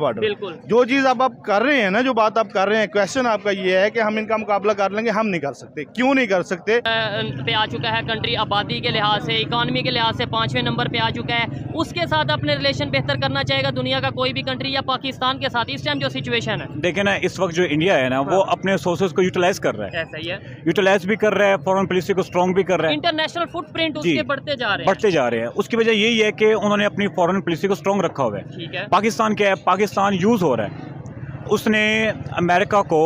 बिल्कुल। जो चीज अब आप कर रहे हैं ना, जो बात आप कर रहे हैं, क्वेश्चन आपका ये है कि हम इनका मुकाबला कर लेंगे, हम नहीं कर सकते। क्यों नहीं कर सकते? पे आ चुका है कंट्री, आबादी के लिहाज से, इकॉनमी के लिहाज से 5वें नंबर पे आ चुका है। उसके साथ अपने रिलेशन बेहतर करना चाहेगा दुनिया का कोई भी कंट्री या पाकिस्तान के साथ इस टाइम जो सिचुएशन है? देखे ना, इस वक्त जो इंडिया है ना, वो अपने सोर्सेज को यूटिलाइज कर रहा है। ऐसा ही है, यूटिलाइज भी कर रहा है, फॉरेन पॉलिसी को स्ट्रॉन्ग भी कर रहा है। इंटरनेशनल फुटप्रिंट उसके बढ़ते जा रहे हैं। बढ़ते जा रहे हैं। उसकी वजह यही है कि उन्होंने अपनी फॉरेन पॉलिसी को स्ट्रॉन्ग रखा हुआ है। ठीक है। पाकिस्तान क्या है, पाकिस्तान यूज हो रहा है। उसने अमेरिका को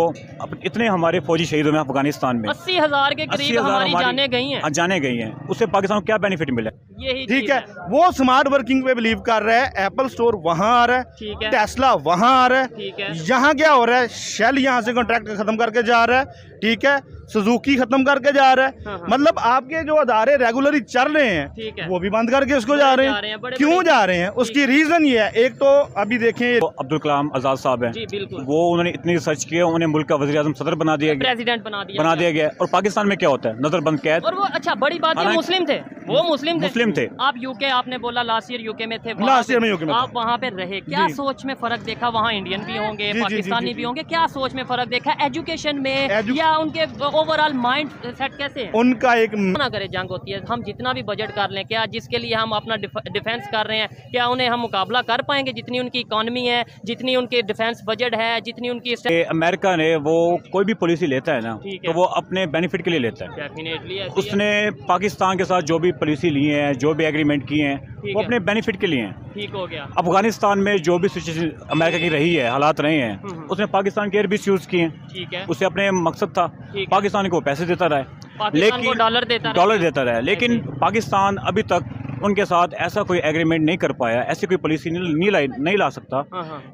इतने हमारे फौजी शहीद हुए अफगानिस्तान में, 80,000 के करीब हमारी जाने गई हैं। जाने गई हैं। उससे पाकिस्तान को क्या बेनिफिट मिला? यही ठीक है, वो स्मार्ट वर्किंग पे बिलीव कर रहा है। एप्पल स्टोर वहां आ रहा है, ठीक है। टेस्ला वहां आ रहा है, ठीक है। यहाँ क्या हो रहा है? शेल यहाँ से कॉन्ट्रैक्ट खत्म करके जा रहा है, ठीक है, सुजुकी खत्म करके जा रहा है। हाँ। मतलब आपके जो अदारे रेगुलरली चल रहे ठीक है। हैं, वो भी बंद करके उसको जा रहे हैं। क्यों जा रहे हैं? उसकी रीजन ये है, एक तो अभी देखें, तो अब्दुल कलाम आजाद साहब हैं, जी बिल्कुल, वो उन्होंने इतनी रिसर्च किया, उन्हें मुल्क का वज़ीर आज़म सदर बना दिया गया, प्रेसिडेंट बना दिया गया। और पाकिस्तान में क्या होता है? नजरबंद कैद। और वो अच्छा बड़ी बात है, मुस्लिम थे, वो मुस्लिम थे। आप यूके, आपने बोला लास्ट ईयर यूके में थे, लास्ट ईयर में यूके में आप वहाँ पे रहे, क्या सोच में फर्क देखा? वहाँ इंडियन भी होंगे, पाकिस्तानी भी होंगे, क्या सोच में फर्क देखा? एजुकेशन में या उनके ओवरऑल माइंड सेट कैसे है? उनका एक ना करे जंग होती है, हम जितना भी बजट कर लें, क्या जिसके लिए हम अपना डिफेंस कर रहे हैं, क्या उन्हें हम मुकाबला कर पाएंगे? जितनी उनकी इकॉनमी है, जितनी उनकी डिफेंस बजट है, जितनी उनकी अमेरिका ने वो कोई भी पॉलिसी लेता है ना, तो वो अपने बेनिफिट के लिए लेता है। डेफिनेटली उसने पाकिस्तान के साथ जो भी पॉलिसी ली है, जो भी एग्रीमेंट किए हैं, वो अपने बेनिफिट के लिए हैं। ठीक हो गया। अफगानिस्तान में जो भी सिचुएशन अमेरिका की रही है, हालात रहे हैं, उसने पाकिस्तान के एयरबेस यूज किए हैं। ठीक है। उससे अपने मकसद था पाकिस्तान को पैसे देता रहा है, लेकिन डॉलर देता रहा है। लेकिन पाकिस्तान अभी तक उनके साथ ऐसा कोई एग्रीमेंट नहीं कर पाया, ऐसी कोई पॉलिसी नहीं ला सकता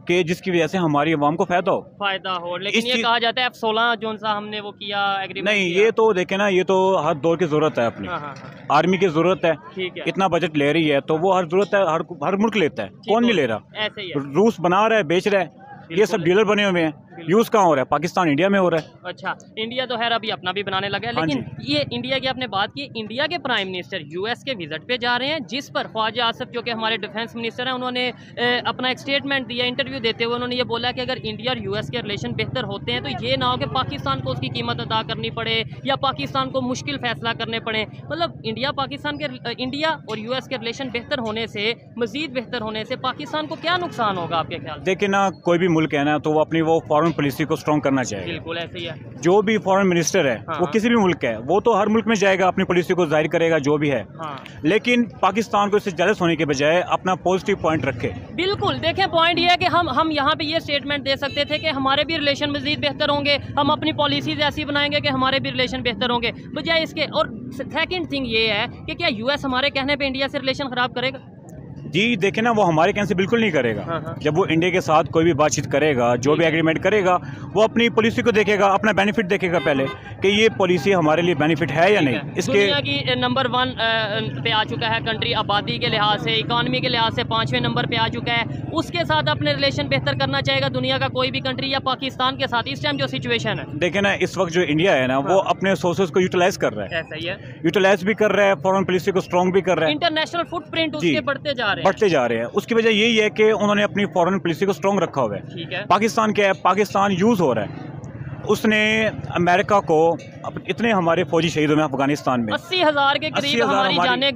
कि जिसकी वजह से हमारी आवाम को फायदा हो। लेकिन ये कहा जाता है F-16 जो सा हमने वो किया एग्रीमेंट नहीं, ये तो देखे ना, ये तो हर दौर की जरूरत है अपनी। आर्मी की जरूरत है, इतना बजट ले रही है तो वो हर जरूरत है, हर मुल्क लेता है। कौन नहीं ले रहा? ऐसे ही है। रूस बना रहा है, बेच रहा है, ये सब डीलर बने हुए हैं। यूज कहाँ हो रहा है? पाकिस्तान इंडिया में हो रहा है। अच्छा, इंडिया तो खैर अभी अपना भी बनाने लगा है, लेकिन ये इंडिया की आपने बात की, इंडिया के प्राइम मिनिस्टर यूएस के विजिट पे जा रहे हैं, जिस पर ख्वाजा आसिफ जो कि हमारे डिफेंस मिनिस्टर हैं, उन्होंने अपना एक स्टेटमेंट दिया, इंटरव्यू देते हुए उन्होंने ये बोला कि अगर इंडिया और यूएस के रिलेशन बेहतर होते हैं तो ये ना हो कि पाकिस्तान को उसकी कीमत अदा करनी पड़े या पाकिस्तान को मुश्किल फैसला करने पड़े। मतलब इंडिया और यूएस के रिलेशन बेहतर होने से, मजीद बेहतर होने से पाकिस्तान को क्या नुकसान होगा आपके ख्याल? देखिए ना, कोई भी मुल्क है ना, तो वो अपनी वो फॉरेन पॉलिसी को स्ट्रॉन्ग करना चाहिए। बिल्कुल ऐसे ही है। जो भी फॉरेन मिनिस्टर है, वो किसी भी मुल्क का है, वो तो हर मुल्क में जाएगा, अपनी पॉलिसी को जाहिर करेगा जो भी है। लेकिन पाकिस्तान को इससे जेलस होने के बजाय अपना पॉजिटिव पॉइंट रखे। बिल्कुल, देखें पॉइंट ये है कि हम यहाँ पे ये स्टेटमेंट दे सकते थे कि हमारे भी रिलेशन मजीद बेहतर होंगे, हम अपनी पॉलिसीज ऐसी बनाएंगे कि हमारे भी रिलेशन बेहतर होंगे, बजाय इसके। और सेकंड थिंग ये है कि क्या यूएस हमारे कहने पे इंडिया से रिलेशन खराब करेगा? जी देखे ना, वो हमारे कहने से बिल्कुल नहीं करेगा। जब वो इंडिया के साथ कोई भी बातचीत करेगा, जो भी एग्रीमेंट करेगा, वो अपनी पॉलिसी को देखेगा, अपना बेनिफिट देखेगा पहले कि ये पॉलिसी हमारे लिए बेनिफिट है या नहीं। इसके दुनिया की नंबर 1 पे आ चुका है कंट्री, आबादी के लिहाज से, इकॉनमी के लिहाज से 5वें नंबर पे आ चुका है। उसके साथ अपने रिलेशन बेहतर करना चाहेगा दुनिया का कोई भी कंट्री या पाकिस्तान के साथ इस टाइम जो सिचुएशन है? देखे ना, इस वक्त जो इंडिया है ना, वो अपने सोर्सेज को यूटिलाइज कर रहा है। ऐसा ही है, यूटिलाइज भी कर रहा है, फॉरेन पॉलिसी को स्ट्रॉन्ग भी कर रहा है। इंटरनेशनल फुटप्रिंट उसके बढ़ते जा रहे हैं। उसकी वजह यही है कि उन्होंने अपनी फॉरेन पॉलिसी को स्ट्रॉन्ग रखा हुआ है। ठीक है। पाकिस्तान क्या है, पाकिस्तान यूज हो रहा है। उसने अमेरिका को इतने हमारे फौजी शहीद हुए अफगानिस्तान में, 80,000 के करीब हमारी जाने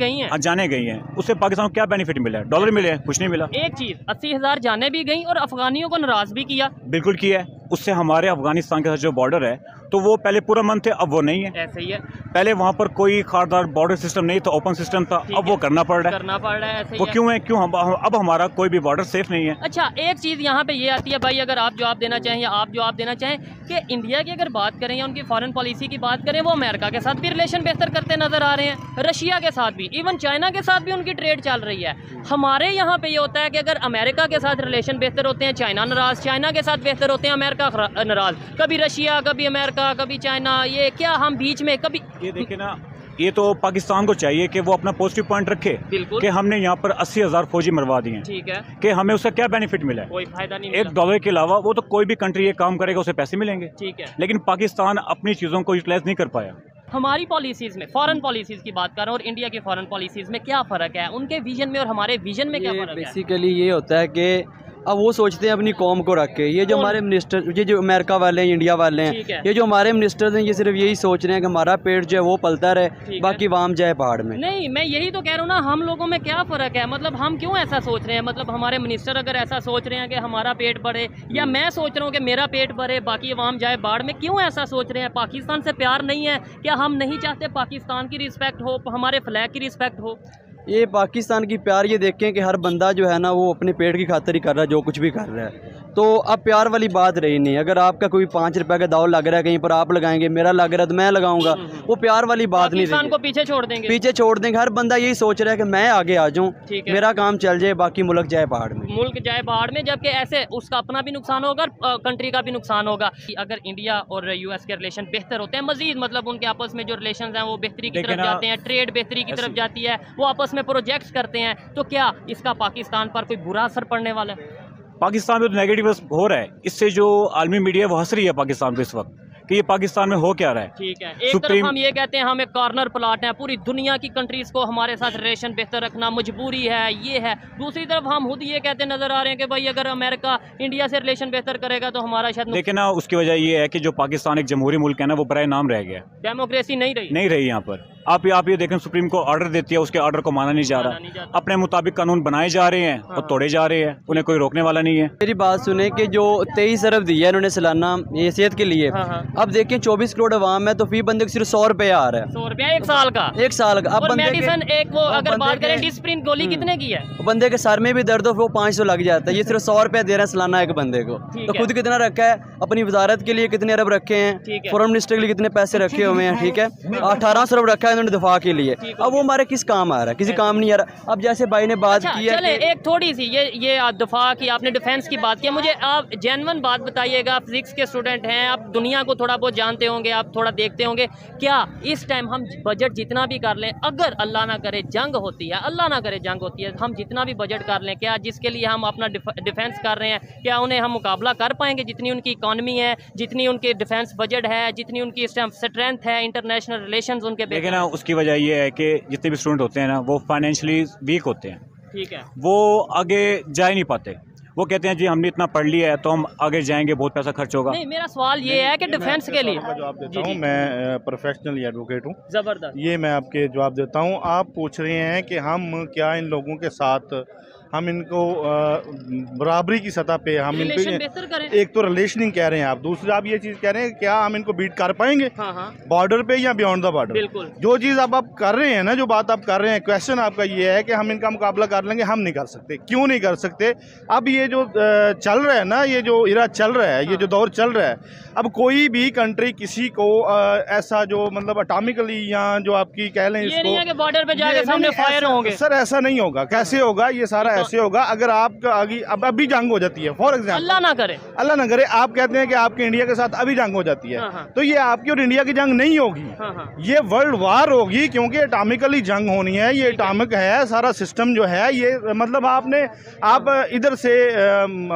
गई हैं। उससे पाकिस्तान को क्या बेनिफिट मिला? डॉलर मिले? कुछ नहीं मिला। एक चीज, 80,000 जाने भी गई और अफगानियों को नाराज भी किया। बिल्कुल किया है। उससे हमारे अफगानिस्तान के साथ जो बॉर्डर है, तो वो पहले पूरा मन थे, अब वो नहीं है। ऐसे ही है। पहले वहाँ पर कोई खारदार बॉर्डर सिस्टम नहीं था, ओपन सिस्टम था, अब वो करना पड़ रहा है। ऐसे वो क्यों है? क्यों अब हमारा कोई भी बॉर्डर सेफ नहीं है। अच्छा, एक चीज़ यहाँ पे ये आती है भाई, अगर आप जवाब देना चाहें या आप जवाब देना चाहें कि इंडिया की अगर बात करें या उनकी फॉरेन पॉलिसी की बात करें, वो अमेरिका के साथ भी रिलेशन बेहतर करते नजर आ रहे हैं, रशिया के साथ भी, इवन चाइना के साथ भी उनकी ट्रेड चल रही है। हमारे यहाँ पे ये होता है कि अगर अमेरिका के साथ रिलेशन बेहतर होते हैं, चाइना नाराज, चाइना के साथ बेहतर होते हैं, अमेरिका नाराज, कभी रशिया, कभी अमेरिका, कभी चाइना, ये क्या हम बीच में कभी? ये देखे ना, ये तो पाकिस्तान को चाहिए कि वो अपना पॉजिटिव पॉइंट रखे कि हमने यहाँ पर 80,000 फौजी मरवा दिए हैं। ठीक है। कि हमें उसका क्या बेनिफिट मिला है? कोई फायदा नहीं। $1 के अलावा वो तो कोई भी कंट्री ये काम करेगा, उसे पैसे मिलेंगे। ठीक है। लेकिन पाकिस्तान अपनी चीज़ों को यूटिलाइज नहीं कर पाया। हमारी पॉलिसीज में, फॉरेन पॉलिसीज की बात कर रहा हूँ, और इंडिया की फॉरेन पॉलिसीज में क्या फ़र्क है? उनके विजन में और हमारे विजन में क्या फ़र्क है? बेसिकली ये होता है कि अब वो सोचते हैं अपनी कौम को रख के। ये जो हमारे मिनिस्टर, ये जो अमेरिका वाले हैं, इंडिया वाले हैं, ये जो हमारे मिनिस्टर हैं, ये सिर्फ यही सोच रहे हैं कि हमारा पेट जो है वो पलता रहे, बाकी वाम जाए पहाड़ में। नहीं, मैं यही तो कह रहा हूँ ना, हम लोगों में क्या फ़र्क है? मतलब हम क्यों ऐसा सोच रहे हैं? मतलब हमारे मिनिस्टर अगर ऐसा सोच रहे हैं कि हमारा पेट भरे, या मैं सोच रहा हूँ कि मेरा पेट भरे बाकी अवाम जाए बाढ़ में, क्यों ऐसा सोच रहे हैं? पाकिस्तान से प्यार नहीं है क्या? हम नहीं चाहते पाकिस्तान की रिस्पेक्ट हो, हमारे फ्लैग की रिस्पेक्ट हो? ये पाकिस्तान की प्यार ये देखें कि हर बंदा जो है ना वो अपने पेट की खातिर ही कर रहा है जो कुछ भी कर रहा है, तो अब प्यार वाली बात रही नहीं। अगर आपका कोई 5 रुपए का दाव लग रहा है कहीं पर, आप लगाएंगे, मेरा लग रहा है तो मैं लगाऊंगा, वो प्यार वाली बात नहीं रही। को पीछे छोड़ देंगे, पीछे छोड़ देंगे। हर बंदा यही सोच रहा है कि मैं आगे आ जाऊं, मेरा काम चल जाए, बाकी मुल्क जाए पहाड़ में, मुल्क जाए पहाड़ में। जबकि ऐसे उसका अपना भी नुकसान होगा और कंट्री का भी नुकसान होगा। अगर इंडिया और यूएस के रिलेशन बेहतर होते हैं, मजीद मतलब उनके आपस में जो रिलेशन हैं वो बेहतरी की तरफ जाते हैं, ट्रेड बेहतरी की तरफ जाती है, वो आपस में प्रोजेक्ट्स करते हैं, तो क्या इसका पाकिस्तान पर कोई बुरा असर पड़ने वाला है? पाकिस्तान में तो नेगेटिव हो रहा है। इससे जो आलमी मीडिया वो हंस रही है पाकिस्तान पे इस वक्त कि ये पाकिस्तान में हो क्या रहा है। ठीक है, एक तरफ हम ये कहते हैं हम एक कॉर्नर प्लाट हैं, पूरी दुनिया की कंट्रीज को हमारे साथ रिलेशन बेहतर रखना मजबूरी है, ये है। दूसरी तरफ हम खुद ये कहते नजर आ रहे हैं कि भाई अगर अमेरिका इंडिया से रिलेशन बेहतर करेगा तो हमारा शायद। लेकिन ना उसकी वजह ये है कि जो पाकिस्तान एक जमहूरी मुल्क है ना, वो बराए नाम रह गया, डेमोक्रेसी नहीं रही यहाँ पर। आप ये देखें, सुप्रीम कोर्ट ऑर्डर देती है, उसके ऑर्डर को माना नहीं जा रहा, अपने मुताबिक कानून बनाए जा रहे हैं और तोड़े जा रहे हैं, उन्हें कोई रोकने वाला नहीं है। मेरी बात सुने कि जो 23 अरब दिया है इन्होंने सालाना ये सेहत के लिए, अब देखें 24 करोड़ अवाम है तो फी बंदे को सिर्फ 100 रुपये आ रहा है। 100 रुपया एक साल का? एक साल का। अब मेडिसिन एक वो अगर बात करें डिस्प्रिन गोली कितने की है? बंदे के सर में भी दर्द हो वो 500 लग जाता है, ये सिर्फ 100 रुपया दे रहा है सालाना एक बंदे को। तो खुद कितना रखा है, अपनी वजारत के लिए कितने अरब रखे हैं, फॉरेन मिनिस्टर के लिए कितने पैसे रखे हुए हैं, ठीक है, 1800 अरब रखा है इन्होंने दफा के लिए। अब वो हमारे किस काम आ रहा है? किसी काम नहीं आ रहा। अब जैसे भाई ने बात की है, चले एक थोड़ी सी ये दफा की, आपने डिफेंस की बात की, मुझे आप जेन्युइन बात बताइएगा, आप फिजिक्स के स्टूडेंट हैं, आप दुनिया को थोड़ा बहुत जानते होंगे, आप थोड़ा देखते होंगे, क्या इस टाइम हम बजट जितना भी कर लें, अगर अल्लाह ना करे जंग होती है, अल्लाह ना करे जंग होती है, हम जितना भी बजट कर लें, क्या जिसके लिए हम अपना डिफेंस कर रहे हैं, क्या उन्हें हम मुकाबला कर पाएंगे? जितनी उनकी इकॉनमी है, जितनी उनकी डिफेंस बजट है, जितनी उनकी इस टाइम स्ट्रेंथ है, इंटरनेशनल रिलेशंस उनके। लेकिन ना उसकी वजह ये है कि जितने भी स्टूडेंट होते हैं ना, वो फाइनेंशियली वीक होते हैं, ठीक है, वो आगे जा ही नहीं पाते। वो कहते हैं जी हमने इतना पढ़ लिया है तो हम आगे जाएंगे, बहुत पैसा खर्च होगा। नहीं, मेरा सवाल ये है कि डिफेंस के लिए जवाब देता हूँ, मैं प्रोफेशनल एडवोकेट हूँ, जबरदस्त, ये मैं आपके जवाब देता हूँ। आप पूछ रहे हैं कि हम क्या इन लोगों के साथ हम इनको बराबरी की सतह पे हम इनको, एक तो रिलेशनिंग कह रहे हैं आप, दूसरा आप ये चीज़ कह रहे हैं क्या हम इनको बीट कर पाएंगे बॉर्डर पे या बियॉन्ड द बॉर्डर? बिल्कुल। जो चीज़ आप कर रहे हैं ना, जो बात आप कर रहे हैं, क्वेश्चन आपका ये है कि हम इनका मुकाबला कर लेंगे, हम नहीं कर सकते। क्यों नहीं कर सकते? अब ये जो चल रहा है ना, ये जो इरा चल रहा है, ये जो दौर चल रहा है, अब कोई भी कंट्री किसी को ऐसा जो मतलब अटॉमिकली या जो आपकी कह लें इसको बॉर्डर पे जाके सामने फायर होंगे, सर ऐसा नहीं होगा। कैसे होगा? ये सारा ऐसे होगा अगर आपका आगे अब अभी जंग हो जाती है, फॉर एग्जाम्पल, अल्लाह ना करे, आप कहते हैं कि आपके इंडिया के साथ अभी जंग हो जाती है, तो ये आपकी और इंडिया की जंग नहीं होगी, ये वर्ल्ड वार होगी, क्योंकि एटॉमिकली जंग होनी है। ये एटॉमिक है सारा सिस्टम जो है, ये मतलब आप इधर से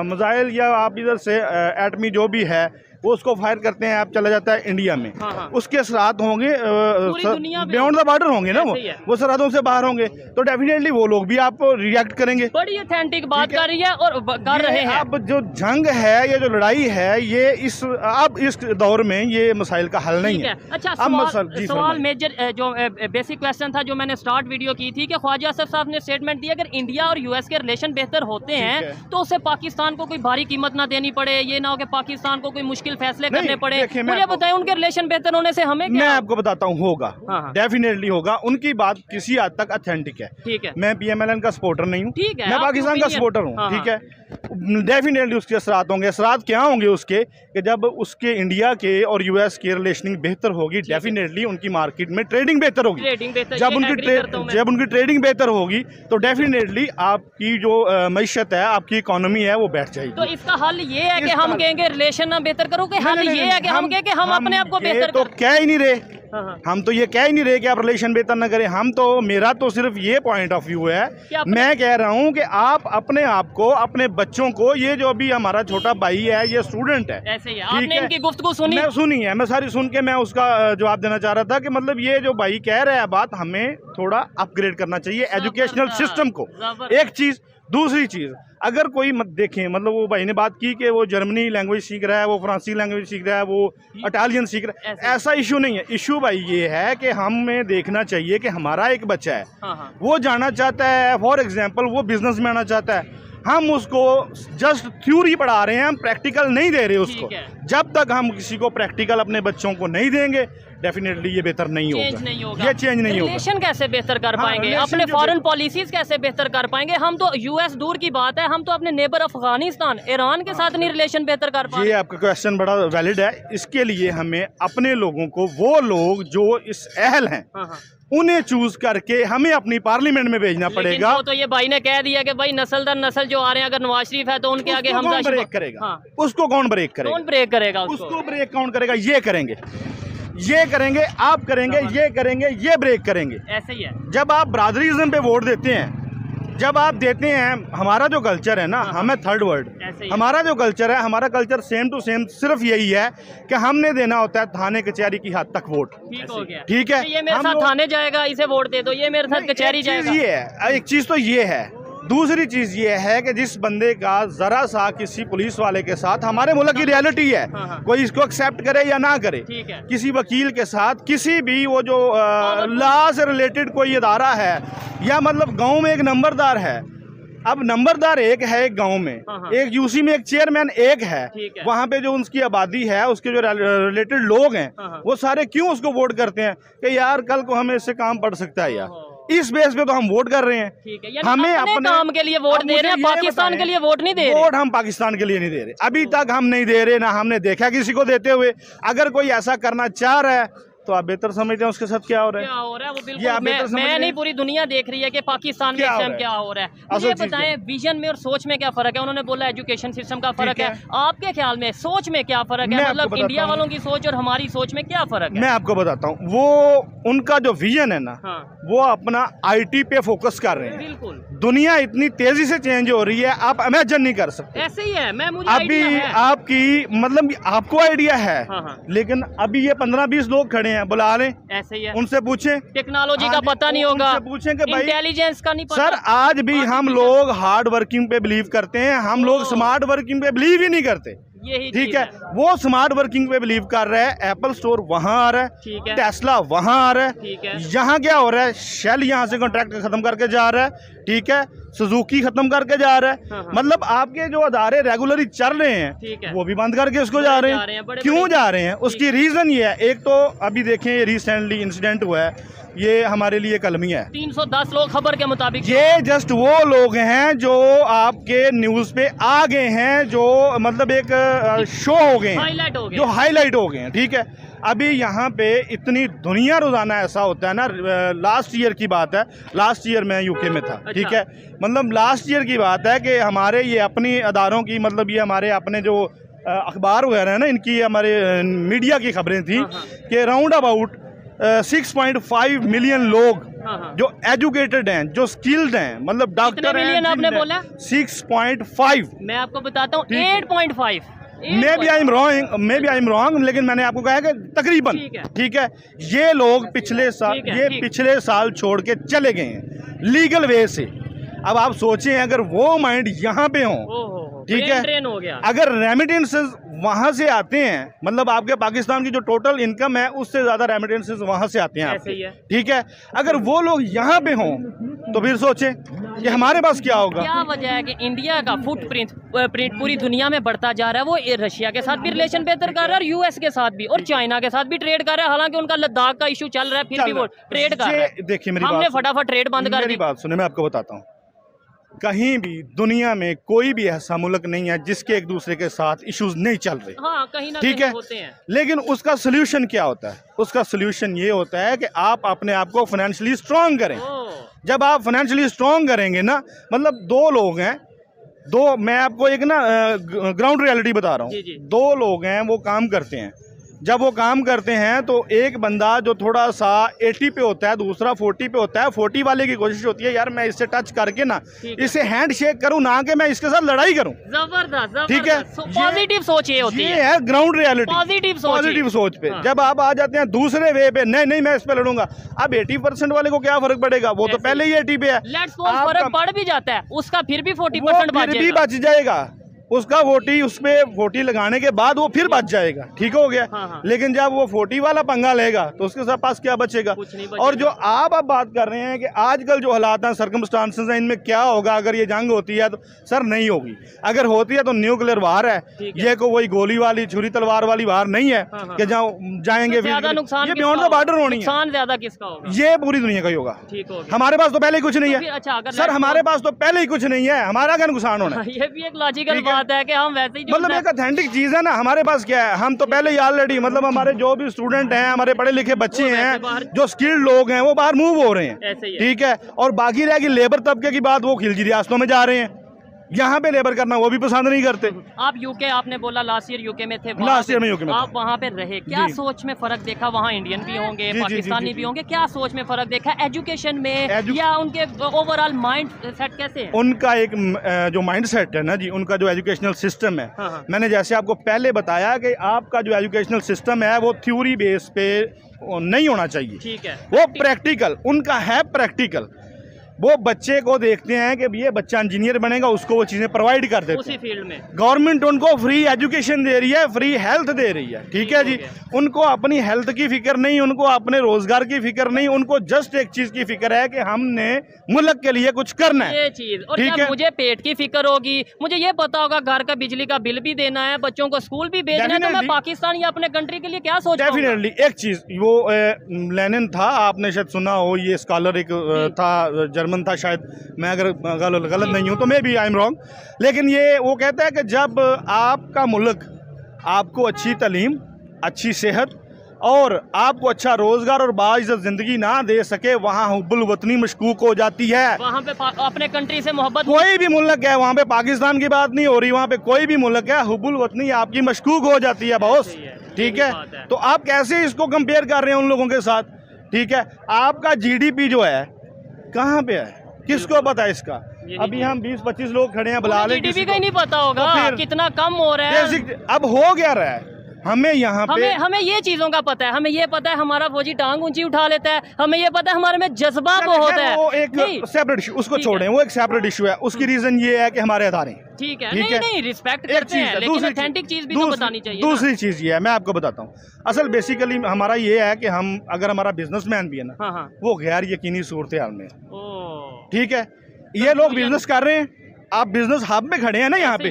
मिसाइल या आप इधर से एटमी जो भी है वो उसको फायर करते हैं, आप चला जाता है इंडिया में, उसके असरात होंगे बियॉन्ड द बॉर्डर होंगे ना, वो सरहदों से बाहर होंगे, तो डेफिनेटली वो लोग भी आप रिएक्ट करेंगे। बड़ी ऑथेंटिक बात कर रही है और कर रहे हैं। अब जो जंग है, ये जो लड़ाई है, ये अब इस दौर में ये मसाइल का हल नहीं है। अच्छा, सवाल मेजर जो बेसिक क्वेश्चन था जो मैंने स्टार्ट वीडियो की थी कि ख्वाजा आसिफ साहब ने स्टेटमेंट दी, अगर इंडिया और यूएस के रिलेशन बेहतर होते हैं तो उससे पाकिस्तान को कोई भारी कीमत ना देनी पड़े, ये ना हो कि पाकिस्तान को कोई मुश्किल फैसले करने पड़े। मुझे बताएं उनके रिलेशन बेहतर होने से हमें क्या? मैं आपको बताता हूँ, होगा, डेफिनेटली होगा। उनकी बात किसी हद तक ऑथेंटिक है, ठीक है। मैं PMLN का सपोर्टर नहीं हूँ, मैं पाकिस्तान का सपोर्टर हूँ, ठीक है। डेफिनेटली उसके असरात होंगे। असरात क्या होंगे उसके कि जब उसके इंडिया के और यूएस के रिलेशनिंग बेहतर होगी, डेफिनेटली उनकी मार्केट में ट्रेडिंग बेहतर होगी। जब उनकी ट्रेडिंग बेहतर होगी तो डेफिनेटली आपकी जो मईशत है, आपकी इकोनॉमी है, वो बैठ जाएगी। तो इसका हल ये है कि हम कहेंगे रिलेशन ना बेहतर करो, कि हल ये है कि हम कहें कि हम अपने आप को बेहतर तो कह ही नहीं रहे, हम तो ये कह ही नहीं रहे कि आप रिलेशन बेहतर ना करें। हम तो, मेरा तो सिर्फ ये पॉइंट ऑफ व्यू है, मैं कह रहा हूँ कि आप अपने आप को, अपने बच्चों को, ये जो अभी हमारा छोटा भाई है, ये स्टूडेंट है, ऐसे ही आपने इनकी गुफ्तगू सुनी है, मैं सारी सुन के मैं उसका जवाब देना चाह रहा था कि मतलब ये जो भाई कह रहा है बात, हमें थोड़ा अपग्रेड करना चाहिए एजुकेशनल सिस्टम को, एक चीज। दूसरी चीज, अगर कोई मत देखें, मतलब वो भाई ने बात की कि वो जर्मनी लैंग्वेज सीख रहा है, वो फ्रांसीसी लैंग्वेज सीख रहा है, वो इटालियन सीख रहा है, ऐसा इशू नहीं है। इशू भाई ये है कि हमें देखना चाहिए कि हमारा एक बच्चा है, वो जाना चाहता है, फॉर एग्जांपल वो बिजनेस में आना चाहता है, हम उसको जस्ट थ्योरी पढ़ा रहे हैं, हम प्रैक्टिकल नहीं दे रहे उसको। जब तक हम किसी को प्रैक्टिकल अपने बच्चों को नहीं देंगे, डेफिनेटली ये बेहतर नहीं होगा, ये चेंज नहीं होगा। रिलेशन कैसे बेहतर कर पाएंगे, अपने फॉरेन पॉलिसीज कैसे बेहतर कर पाएंगे? हम तो यूएस दूर की बात है, हम तो अपने नेबर अफगानिस्तान, ईरान के साथ नहीं रिलेशन बेहतर कर पाएंगे। ये आपका क्वेश्चन बड़ा वैलिड है। इसके लिए हमें अपने लोगों को, वो लोग जो इस अहल हैं, उन्हें चूज करके हमें अपनी पार्लियामेंट में भेजना पड़ेगा। तो ये भाई ने कह दिया कि भाई नस्ल दर नस्ल जो आ रहे हैं, अगर नवाज शरीफ है तो उनके आगे हम ब्रेक करेगा। उसको कौन ब्रेक करेगा? कौन ब्रेक करेगा? उसको ब्रेक कौन करेगा? ये करेंगे, ये करेंगे, आप करेंगे, ये करेंगे, ये ब्रेक करेंगे। ऐसे ही है। जब आप ब्रादरिज्म पे वोट देते हैं, जब आप देते हैं, हमारा जो कल्चर है ना, हमें थर्ड वर्ल्ड, हमारा जो कल्चर है, हमारा कल्चर सेम टू सेम सिर्फ यही है कि हमने देना होता है थाने कचहरी की हद तक वोट। ठीक हो गया, ठीक है, ये मेरे साथ थाने जाएगा, इसे वोट दे दो, ये मेरे साथ कचहरी जाएगा। ये है एक चीज, तो ये है। दूसरी चीज ये है कि जिस बंदे का जरा सा किसी पुलिस वाले के साथ, हमारे मुल्क की रियलिटी है, कोई इसको एक्सेप्ट करे या ना करे, किसी वकील के साथ, किसी भी वो जो लॉ से रिलेटेड कोई इदारा है, या मतलब गांव में एक नंबरदार है, अब नंबरदार एक है एक गांव में, एक यूसी में एक चेयरमैन एक है, वहां पे जो उसकी आबादी है, उसके जो रिलेटेड लोग हैं, वो सारे क्यों उसको वोट करते हैं कि यार कल को हमें इससे काम पड़ सकता है यार, इस बेस पे तो हम वोट कर रहे हैं। हमें अपने काम के लिए वोट दे रहे हैं, पाकिस्तान के लिए वोट नहीं दे रहे। वोट हम पाकिस्तान के लिए नहीं दे रहे, अभी तक हम नहीं दे रहे, ना हमने देखा किसी को देते हुए। अगर कोई ऐसा करना चाह रहा है तो आप बेहतर समझते हैं उसके साथ क्या हो रहा है, वो बिल्कुल मैं नहीं, पूरी दुनिया देख रही है कि पाकिस्तान में इस टाइम क्या हो रहा है। मुझे बताएं, विजन में और सोच में क्या फर्क है? उन्होंने बोला एजुकेशन सिस्टम का फर्क है, आपके ख्याल में सोच में क्या फर्क है? मतलब इंडिया वालों की सोच और हमारी सोच में क्या फर्क है? मैं आपको बताता हूँ। वो उनका जो विजन है ना, वो अपना IT पे फोकस कर रहे हैं। बिल्कुल, दुनिया इतनी तेजी से चेंज हो रही है, आप इमेजिन नहीं कर सकते। ऐसे ही है। मैं मुझे अभी आपकी मतलब आपको आइडिया है, लेकिन अभी ये 15-20 लोग खड़े हैं, बुला लें, ऐसे ही है। उनसे पूछें, टेक्नोलॉजी का पता नहीं होगा, उनसे पूछें कि भाई इंटेलिजेंस का नहीं पता। सर, आज भी हम लोग हार्ड वर्किंग पे बिलीव करते हैं, हम लोग स्मार्ट वर्किंग पे बिलीव ही नहीं करते। ठीक है, वो स्मार्ट वर्किंग पे बिलीव कर रहा है। एप्पल स्टोर वहां आ रहा है, टेस्ला वहां आ रहा है, यहाँ क्या हो रहा है, शेल यहाँ से कॉन्ट्रैक्ट खत्म करके जा रहा है, ठीक है, सुजुकी खत्म करके जा रहा है। मतलब आपके जो अदारे रेगुलरली चल रहे हैं, वो भी बंद करके उसको जा रहे हैं। क्यों जा रहे हैं? उसकी रीजन ये है, एक तो अभी देखें ये रिसेंटली इंसिडेंट हुआ है, ये हमारे लिए कलमिया है। 310 लोग खबर के मुताबिक, ये जस्ट वो लोग हैं जो आपके न्यूज पे आ गए हैं, जो मतलब एक शो हो गए हैं, जो हाईलाइट हो गए हैं। ठीक है, अभी यहाँ पे इतनी दुनिया रोजाना ऐसा होता है ना। लास्ट ईयर की बात है, लास्ट ईयर मैं यूके में था। ठीक है, मतलब लास्ट ईयर की बात है कि हमारे ये अपनी अदारों की, मतलब ये हमारे अपने जो अखबार वगैरह है ना, इनकी हमारे मीडिया की खबरें थी कि राउंड अबाउट 6.5 मिलियन लोग जो एजुकेटेड हैं, जो स्किल्ड हैं, मतलब डॉक्टर हैं, आपने बोला 6.5। मैं आपको बताता हूँ 8.5। Maybe I am wrong, लेकिन मैंने आपको कहा है कि तकरीबन। ठीक है, ये लोग पिछले साल छोड़ के चले गए हैं लीगल वे से। अब आप सोचें, अगर वो माइंड यहाँ पे हो, ठीक है, ट्रेन हो गया, अगर रेमिटेंसेस वहां से आते हैं, मतलब आपके पाकिस्तान की जो टोटल इनकम है उससे ज्यादा रेमिटेंसेस वहां से आते हैं आपके। ठीक है, अगर वो लोग यहाँ पे हों तो फिर सोचें कि हमारे पास क्या होगा। क्या वजह है कि इंडिया का फुटप्रिंट पूरी दुनिया में बढ़ता जा रहा है? वो रशिया के साथ भी रिलेशन बेहतर कर रहा है, और यूएस के साथ भी, और चाइना के साथ भी ट्रेड कर रहा है। हालांकि उनका लद्दाख का इशू चल रहा है, फिर भी वो ट्रेड कर रहा है। देखिए, हमने फटाफट ट्रेड बंद कर दी। मेरी बात सुने, मैं आपको बताता हूँ, कहीं भी दुनिया में कोई भी ऐसा मुल्क नहीं है जिसके एक दूसरे के साथ इश्यूज नहीं चल रहे। हाँ, कहीं ना ठीक कहीं है, होते हैं। लेकिन उसका सोल्यूशन क्या होता है? उसका सोल्यूशन ये होता है कि आप अपने आप को फाइनेंशियली स्ट्रांग करें। जब आप फाइनेंशियली स्ट्रांग करेंगे ना, मतलब दो लोग हैं, मैं आपको एक ना ग्राउंड रियलिटी बता रहा हूँ। दो लोग हैं, वो काम करते हैं, जब वो काम करते हैं तो एक बंदा जो थोड़ा सा 80 पे होता है, दूसरा 40 पे होता है, 40 वाले की कोशिश होती है यार मैं इससे टच करके ना इसे हैंड शेक करूं, ना कि मैं इसके साथ लड़ाई करूं। जबरदस्त, ठीक है, पॉजिटिव सोच ये होती है ग्राउंड रियलिटी, पॉजिटिव सोच पे। जब आप आ जाते हैं दूसरे वे पे, नहीं मैं इस पे लड़ूंगा, अब 80% वाले को क्या फर्क पड़ेगा, वो तो पहले ही 80 पे है, फर्क पड़ भी जाता है उसका, फिर भी 40% बच जाएगा उसका 40, उस पे 40 लगाने के बाद वो फिर बच जाएगा, ठीक हो गया। हाँ। लेकिन जब वो 40 वाला पंगा लेगा तो उसके पास क्या बचेगा? और जो आप अब बात कर रहे हैं कि आजकल जो हालात हैं, सर्कमस्टांसेस हैं, इनमें क्या होगा अगर ये जंग होती है, तो सर नहीं होगी। अगर होती है तो न्यूक्लियर वार है, ये को वही गोली वाली छुरी तलवार वाली वार नहीं है कि जहाँ जाएंगे ये बियॉन्ड द बॉर्डर होनी है, ज्यादा किसका होगा? ये पूरी दुनिया का ही होगा। हमारे पास तो पहले ही कुछ नहीं है सर, हमारे पास तो पहले ही कुछ नहीं है, हमारा क्या नुकसान होना है? ये भी एक लॉजिकल बात है कि हम वैसे ही मतलब एक ऑथेंटिक चीज है ना, हमारे पास क्या है, हम तो पहले ही ऑलरेडी मतलब हमारे जो भी स्टूडेंट हैं, हमारे पढ़े लिखे बच्चे हैं, जो स्किल्ड लोग हैं, वो बाहर मूव हो रहे हैं, ठीक है। और बाकी रह गई लेबर तबके की बात, वो खिलजी रियासतों में जा रहे हैं, यहाँ पे लेबर करना वो भी पसंद नहीं करते। आप यूके, आपने बोला लास्ट ईयर यूके में थे, लास्ट ईयर में यूके में आप वहाँ पे रहे, क्या सोच में फर्क देखा? वहाँ इंडियन भी होंगे, पाकिस्तानी भी होंगे, क्या सोच में फर्क देखा एजुकेशन में, या उनके ओवरऑल माइंड सेट कैसे है? उनका एक जो माइंड सेट है ना जी, उनका जो एजुकेशनल सिस्टम है, मैंने जैसे आपको पहले बताया कि आपका जो एजुकेशनल सिस्टम है वो थ्योरी बेस पे नहीं होना चाहिए, ठीक है, वो प्रैक्टिकल, उनका है प्रैक्टिकल। वो बच्चे को देखते हैं कि ये बच्चा इंजीनियर बनेगा, उसको वो चीज़ें प्रोवाइड कर देते हैं उसी फील्ड में। गवर्नमेंट उनको फ्री एजुकेशन दे रही है, फ्री हेल्थ दे रही है, ठीक है जी। उनको अपनी हेल्थ की फिक्र नहीं, उनको अपने रोजगार की फिक्र नहीं, उनको जस्ट एक चीज़ की फिक्र है कि हमने मुल्क के लिए कुछ करना है, ये चीज़। और क्या मुझे पेट की फिक्र होगी, मुझे ये पता होगा घर का बिजली का बिल भी देना है, बच्चों को स्कूल भी भेजना है, तो मैं पाकिस्तान या अपने कंट्री के लिए क्या सोच रहा हूं? डेफिनेटली एक चीज़, वो लेनिन था, आपने शायद सुना हो, ये स्कॉलर एक था, जर्मन था शायद, मैं अगर गलत नहीं हूं तो maybe I am wrong, लेकिन ये वो कहता है कि जब आपका मुल्क आपको अच्छी तालीम, अच्छी सेहत और आपको अच्छा रोजगार और बाइज़्ज़त जिंदगी ना दे सके, वहाँ हुब्बुल वतनी मशकूक हो जाती है। वहाँ पे अपने कंट्री से मोहब्बत, कोई भी मुल्क है, वहाँ पे पाकिस्तान की बात नहीं हो रही, वहाँ पे कोई भी मुल्क है, हुब्बुल वतनी आपकी मशकूक हो जाती है बॉस, ठीक है। तो आप कैसे इसको कंपेयर कर रहे हैं उन लोगों के साथ, ठीक है। आपका GDP जो है कहाँ पे है, किसको पता है इसका? अभी हम 20-25 लोग खड़े हैं, बुला ले, GDP का ही नहीं पता होगा तो कितना कम हो रहा है। अब हो गया रहा है, हमें यहाँ पे हमें ये चीजों का पता है, हमें ये पता है हमारा फौजी टांग ऊंची उठा लेता है, हमें ये पता है हमारे में जज्बा बहुत है। वो एक सेपरेट इशू, उसको छोड़ें, वो एक सेपरेट इशू है, उसकी रीजन ये है कि हमारे अदारे, ठीक है, नहीं रिस्पेक्ट करते हैं, लेकिन ऑथेंटिक चीज भी तो बतानी चाहिए। दूसरी चीज ये है, मैं आपको बताता हूँ, असल बेसिकली हमारा ये है कि हम अगर हमारा बिजनेसमैन भी है ना, वो गैर यकीनी सूरत हाल में, ठीक है। ये लोग बिजनेस कर रहे हैं, आप बिजनेस हब में खड़े हैं ना, यहाँ पे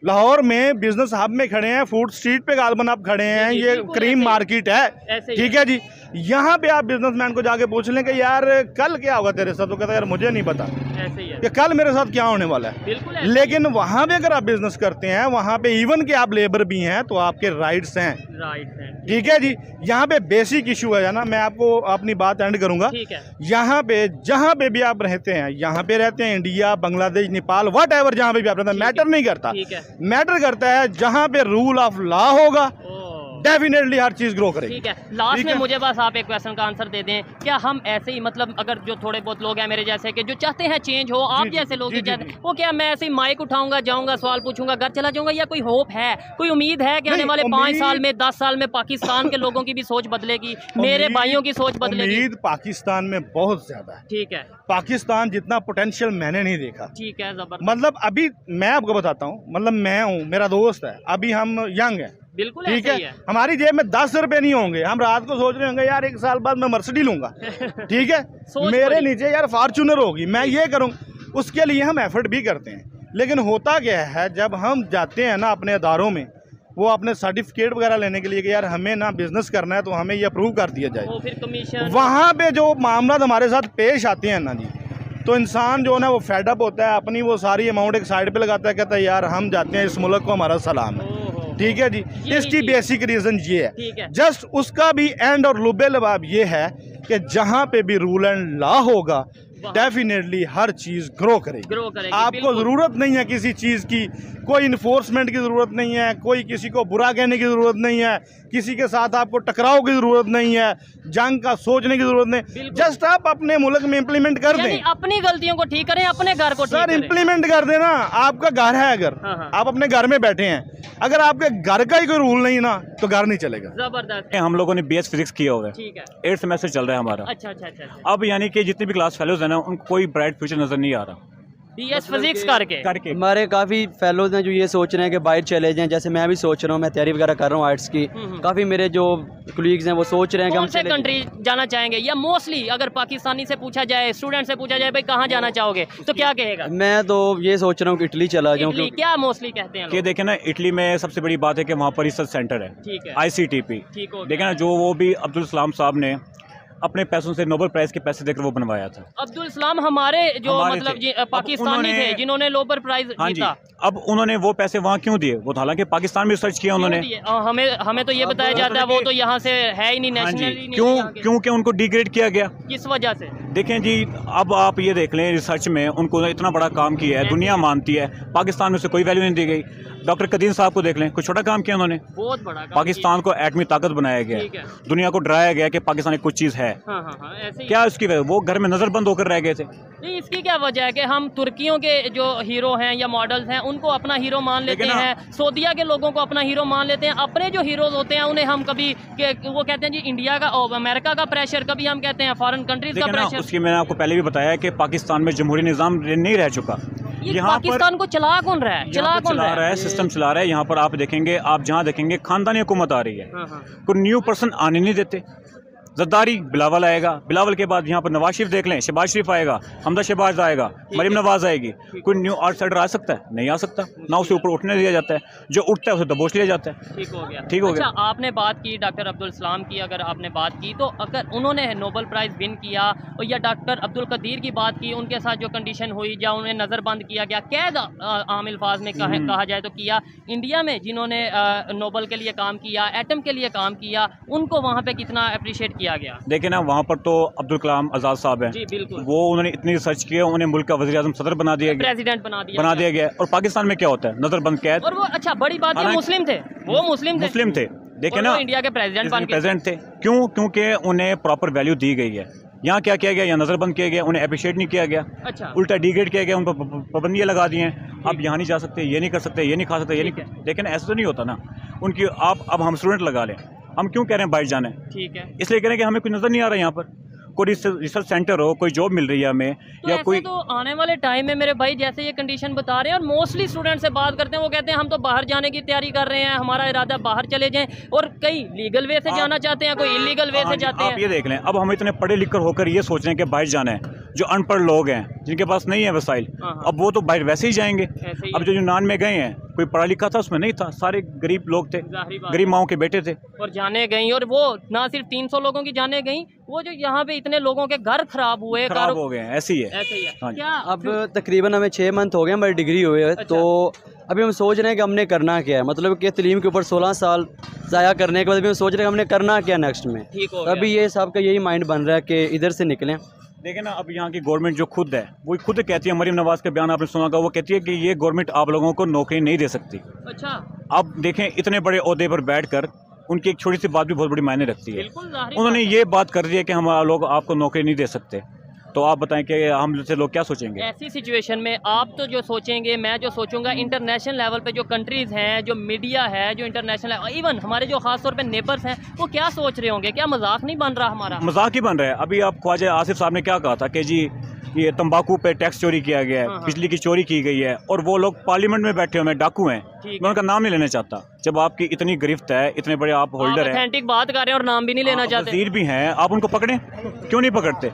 लाहौर में बिजनेस हब में खड़े हैं, फूड स्ट्रीट पे गालबन आप खड़े हैं, ये क्रीम मार्केट है, ठीक है जी। यहाँ पे आप बिजनेसमैन को जाके पूछ लें कि यार कल क्या होगा तेरे साथ, तो कहता है यार मुझे नहीं पता कि कल मेरे साथ क्या होने वाला है। लेकिन वहाँ पे अगर आप बिजनेस करते हैं, वहाँ पे इवन के आप लेबर भी हैं, तो आपके राइट्स हैं, ठीक है जी। यहाँ पे बेसिक इशू है ना, मैं आपको अपनी बात एंड करूंगा। यहाँ पे जहाँ पे भी आप रहते हैं, यहाँ पे रहते हैं India, Bangladesh, Nepal, what ever, जहाँ पे भी आप रहते हैं, मैटर नहीं करता, मैटर करता है जहाँ पे रूल ऑफ लॉ होगा, डेफिनेटली हर चीज ग्रो करेगी। ठीक है, लास्ट में मुझे बस आप एक क्वेश्चन का आंसर दे दें, क्या हम ऐसे ही, मतलब अगर जो थोड़े बहुत लोग हैं मेरे जैसे कि जो चाहते हैं चेंज हो, आप जैसे लोग जो चाहते हैं, वो क्या मैं ऐसे ही माइक उठाऊंगा, जाऊंगा, सवाल पूछूंगा, घर चला जाऊंगा, या कोई होप है, कोई उम्मीद है कि आने वाले 5 साल में, 10 साल में पाकिस्तान के लोगों की भी सोच बदलेगी, मेरे भाइयों की सोच बदलेगी? उम्मीद पाकिस्तान में बहुत ज्यादा है, ठीक है। पाकिस्तान जितना पोटेंशियल मैंने नहीं देखा, ठीक है, जबरदस्त। मतलब अभी मैं आपको बताता हूँ, मतलब मैं हूँ, मेरा दोस्त है, अभी हम यंग है, बिल्कुल ठीक है, हमारी जेब में 10 रुपए नहीं होंगे, हम रात को सोच रहे होंगे यार 1 साल बाद मैं मर्सिडीज लूंगा, ठीक है, मेरे नीचे यार फॉर्च्यूनर होगी, मैं ये करूँ, उसके लिए हम एफर्ट भी करते हैं। लेकिन होता क्या है, जब हम जाते हैं ना अपने अदारों में, वो अपने सर्टिफिकेट वगैरह लेने के लिए कि यार हमें ना बिजनेस करना है, तो हमें ये अप्रूव कर दिया जाए, फिर कमीशन, वहाँ पे जो मामला हमारे साथ पेश आते हैं ना जी, तो इंसान जो है ना वो फेडअप होता है, अपनी वो सारी अमाउंट एक साइड पे लगाता है, कहता है यार हम जाते हैं, इस मुल्क को हमारा सलाम है, ठीक है जी। इसकी बेसिक रीजन ये है, जस्ट उसका भी एंड और लुबे लबाब ये है कि जहाँ पे भी रूल एंड लॉ होगा, डेफिनेटली हर चीज ग्रो करेगी। आपको जरूरत नहीं है किसी चीज की, कोई इन्फोर्समेंट की जरूरत नहीं है, कोई किसी को बुरा कहने की जरूरत नहीं है, किसी के साथ आपको टकराव की जरूरत नहीं है, जंग का सोचने की जरूरत नहीं। जस्ट आप अपने मुल्क में इम्प्लीमेंट कर दें, अपनी गलतियों को ठीक करें, अपने घर को सर इम्प्लीमेंट कर देना। आपका घर है, अगर आप अपने घर में बैठे हैं, अगर आपके घर का ही कोई रूल नहीं ना तो घर नहीं चलेगा। जबरदस्त। हम लोगों ने BS फिजिक्स किया हुआ है, ठीक है, 8th सेमेस्टर चल रहा है हमारा। अच्छा। अब यानी कि जितने भी क्लास फेलोज हैं ना, उनको कोई ब्राइट फ्यूचर नजर नहीं आ रहा। BS फिजिक्स करके हमारे काफ़ी फेलोज हैं जो ये सोच रहे हैं कि बाहर चले जाएं, जैसे मैं भी सोच रहा हूँ, मैं तैयारी वगैरह कर रहा हूँ आर्ट्स की। काफ़ी मेरे जो कोलीग्स हैं वो सोच रहे हैं कि हम कौन से कंट्री जाना चाहेंगे, या मोस्टली अगर पाकिस्तानी से पूछा जाए, स्टूडेंट से पूछा जाए भाई कहाँ जाना चाहोगे, तो क्या कहेगा? मैं तो ये सोच रहा हूँ कि इटली चला जाऊँ। क्या मोस्टली कहते हैं कि देखें ना, इटली में सबसे बड़ी बात है कि वहाँ पर रिसर्च सेंटर है, ठीक है, ICTP। ठीक हो देखें ना, जो वो भी अब्दुल सलाम साहब ने अपने पैसों से नोबेल प्राइज के पैसे देकर वो बनवाया था। अब्दुल सलाम हमारे मतलब पाकिस्तानी थे जिन्होंने नोबेल प्राइज जीता। अब उन्होंने वो पैसे वहाँ क्यों दिए? वो हालांकि पाकिस्तान में रिसर्च किया उन्होंने। हमें तो ये बताया जाता है वो तो यहाँ से है ही नहीं, नेशनल। क्योंकि उनको डिग्रेड किया गया। किस वजह से? देखें जी, अब आप ये देख लें, रिसर्च में उनको इतना बड़ा काम किया है, दुनिया मानती है, पाकिस्तान में से कोई वैल्यू नहीं दी गई। डॉक्टर कदीर साहब को देख लें, कुछ छोटा काम किया उन्होंने, बहुत बड़ा काम। पाकिस्तान को एटमी ताकत बनाया गया, दुनिया को डराया गया कि पाकिस्तान में कुछ चीज़ है। ऐसे क्या इसकी वजह? वो घर में नजरबंद होकर रह गए थे। नहीं, इसकी क्या वजह है कि हम तुर्कियों के जो हीरो हैं या मॉडल्स हैं उनको अपना हीरो मान लेते हैं, सऊदीया के लोगों को अपना हीरो मान लेते हैं, अपने जो हीरोज होते हैं उन्हें हम कभी वो कहते हैं जी इंडिया का और अमेरिका का प्रेशर, कभी हम कहते हैं फॉरेन कंट्रीज का प्रेशर। उसकी मैंने आपको पहले भी बताया कि पाकिस्तान में जमहूरी निज़ाम नहीं रह चुका। यहाँ पाकिस्तान को चला कौन रहा है? चला रहा है, सिस्टम चला रहा है। यहाँ पर आप देखेंगे, आप जहाँ देखेंगे खानदानी हुकूमत आ रही है, कोई न्यू पर्सन आने नहीं देते। जरदारी बिलावल आएगा, बिलावल के बाद यहाँ पर नवाज शरीफ देख लें, शहबाज शरीफ आएगा, हमजा शहबाज आएगा, मरीम नवाज आएगी। कोई न्यू आउटसाइडर आ सकता है? नहीं आ सकता ना, उसे ऊपर उठने दिया जाता है, जो उठता है उसे दबोच लिया जाता है। ठीक हो गया, ठीक हो गया। अच्छा, आपने बात की डॉक्टर अब्दुल सलाम की, अगर आपने बात की तो अगर उन्होंने नोबेल प्राइज़ विन किया, और या डॉक्टर अब्दुल कदीर की बात की, उनके साथ जो कंडीशन हुई या उन्हें नज़रबंद किया गया, कैद आम अल्फाज में कहा जाए तो किया, इंडिया में जिन्होंने नोबेल के लिए काम किया, एटम के लिए काम किया, उनको वहाँ पर कितना अप्रिशिएट किया गया? देखें ना, वहाँ पर तो अब्दुल कलाम आज़ाद साहब हैं, वो उन्होंने इतनी रिसर्च किया, उन्हें मुल्क का वज़ीर आज़म सदर बना दिया गया, प्रेसिडेंट बना दिया गया। और पाकिस्तान में क्या होता है? नजरबंद कैद। और वो अच्छा बड़ी बात है, मुस्लिम थे, वो मुस्लिम थे। देखें ना, इंडिया के प्रेसिडेंट थे। क्यों? क्योंकि उन्हें प्रॉपर वैल्यू दी गई है। यहाँ क्या किया गया? यहाँ नजरबंद किया गया, उन्हें अप्रिशिएट नहीं किया गया, अच्छा, उल्टा डिग्रेड किया गया, उन पर पाबंदियाँ लगा दी हैं। आप यहाँ नहीं जा सकते, ये नहीं कर सकते, ये नहीं खा सकते, ये नहीं। लेकिन ऐसा तो नहीं होता ना उनकी। अब हम स्टूडेंट लगा लें, हम क्यों कह रहे हैं बाहर जाना है? ठीक है, इसलिए कह रहे हैं कि हमें कुछ नज़र नहीं आ रहा है यहाँ पर, कोई रिसर्च सेंटर हो, कोई जॉब मिल रही है हमें, तो या कोई तो आने वाले टाइम में मेरे भाई जैसे ये कंडीशन बता रहे हैं, और मोस्टली स्टूडेंट से बात करते हैं, वो कहते हैं हम तो बाहर जाने की तैयारी कर रहे हैं, हमारा इरादा बाहर चले जाएं, और कई लीगल वे से जाना चाहते हैं, कोई इलीगल वे से जाते हैं। आप ये देख लें, अब हम इतने पढ़े लिख कर होकर ये सोच रहे हैं कि बाहर जाना है। जो अनपढ़ लोग हैं, जिनके पास नहीं है वसाइल, अब वो तो बाहर वैसे ही जाएंगे। अब जो यूनान में गए हैं, कोई पढ़ा लिखा था उसमें नहीं था, सारे गरीब लोग थे, गरीब माओ के बेटे थे, और जाने गई। और वो ना सिर्फ 300 लोगों की जाने गई, वो जो यहाँ पे इतने लोगों के घर खराब हो गए, ऐसे ही है। क्या अब तकरीबन हमें 6 मंथ हो गए हमारी डिग्री हुए। अच्छा। तो अभी हम सोच रहे हैं कि हमने करना क्या है, मतलब कि तलीम के ऊपर 16 साल ज़ाया करने के बाद अभी हम सोच रहे हैं हमने करना क्या नेक्स्ट में। अभी ये सबका यही माइंड बन रहा है कि इधर से निकलें। देखें ना, अब यहाँ की गवर्नमेंट जो खुद है, वो खुद कहती है, मरीम नवाज का बयान आपने सुना होगा, वो कहती है कि ये गवर्नमेंट आप लोगों को नौकरी नहीं दे सकती। अच्छा, अब देखें, इतने बड़े ओहदे पर बैठकर उनकी एक छोटी सी बात भी बहुत बड़ी मायने रखती है। उन्होंने ये बात कर दी है कि हम लोग आपको नौकरी नहीं दे सकते, तो आप बताएं कि हम जैसे लोग क्या सोचेंगे? ऐसी सिचुएशन में आप तो जो सोचेंगे, मैं जो सोचूंगा, इंटरनेशनल लेवल पे जो कंट्रीज़ हैं, जो मीडिया है, जो इंटरनेशनल, इवन हमारे जो खास तौर पे नेबर्स हैं, वो क्या सोच रहे होंगे? क्या मजाक नहीं बन रहा हमारा? मजाक ही बन रहा है। अभी आप ख्वाजा आसिफ साहब ने क्या कहा था कि जी ये तंबाकू पे टैक्स चोरी किया गया है, बिजली की चोरी की गई है, और वो लोग पार्लियामेंट में बैठे हुए हैं, डाकू हैं। मैं उनका नाम नहीं लेना चाहता। जब आपकी इतनी गिरफ्त है, इतने बड़े आप होल्डर हैं, ऑथेंटिक बात कर रहे हैं और नाम भी नहीं लेना चाहते, वज़ीर भी हैं, आप उनको पकड़ें, क्यों नहीं पकड़ते?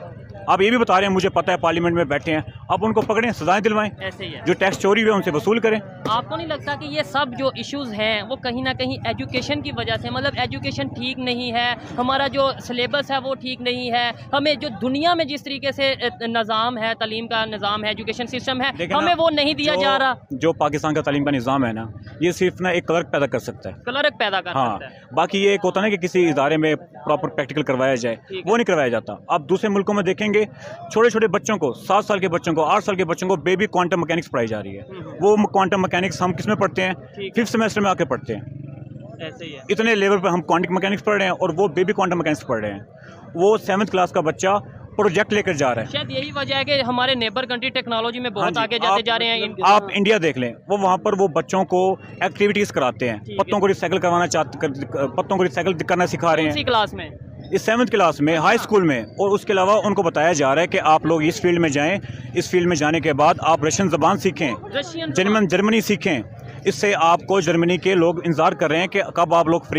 आप ये भी बता रहे हैं, मुझे पता है पार्लियामेंट में बैठे हैं, आप उनको पकड़ें, सजाएं दिलवाएं। ऐसे ही है, जो टैक्स चोरी हुए उनसे वसूल करें। आपको नहीं लगता कि ये सब जो इश्यूज हैं वो कहीं ना कहीं एजुकेशन की वजह से, मतलब एजुकेशन ठीक नहीं है, हमारा जो सिलेबस है वो ठीक नहीं है, हमें जो दुनिया में जिस तरीके से निज़ाम है, तालीम का निज़ाम है, एजुकेशन सिस्टम है, हमें वो नहीं दिया जा रहा। जो पाकिस्तान का तालीम का निज़ाम है ना, ये सिर्फ ना एक क्लर्क पैदा कर सकता है, क्लर्क पैदा कर सकता है। बाकी ये एक होता है ना कि किसी इदारे में प्रॉपर प्रैक्टिकल करवाया जाए, वो नहीं करवाया जाता। आप दूसरे मुल्कों में देखेंगे देखेंगे छोटे छोटे बच्चों को, 7 साल के बच्चों को, 8 साल के बच्चों को बेबी क्वांटम मैकेनिक्स पढ़ाई जा रही है। वो क्वांटम मैकेनिक्स हम किस में पढ़ते हैं? 5th सेमेस्टर में आके पढ़ते हैं। ऐसे ही है। इतने लेवल पर हम क्वांटम मैकेनिक्स पढ़ रहे हैं और वो बेबी क्वांटम मैकेनिक्स पढ़ रहे हैं। वो 7th क्लास का बच्चा प्रोजेक्ट लेकर जा रहा है। शायद यही वजह है कि हमारे नेबर कंट्री टेक्नोलॉजी में बहुत आगे जाते जा रहे हैं। आप इंडिया देख लें, वो वहाँ पर वो बच्चों को एक्टिविटीज़ कराते हैं, पत्तों को रिसाइकिल पत्तों को रिसाइकिल करना सिखा रहे हैं। इसी क्लास में, इस 7th क्लास में, हाई स्कूल में। और उसके अलावा उनको बताया जा रहा है कि आप लोग इस फील्ड में जाएं, इस फील्ड में जाने के बाद आप रशियन ज़बान सीखें, जर्मनी सीखें। इससे आपको जर्मनी के लोग इंतज़ार कर रहे हैं कि कब आप लोग फ्री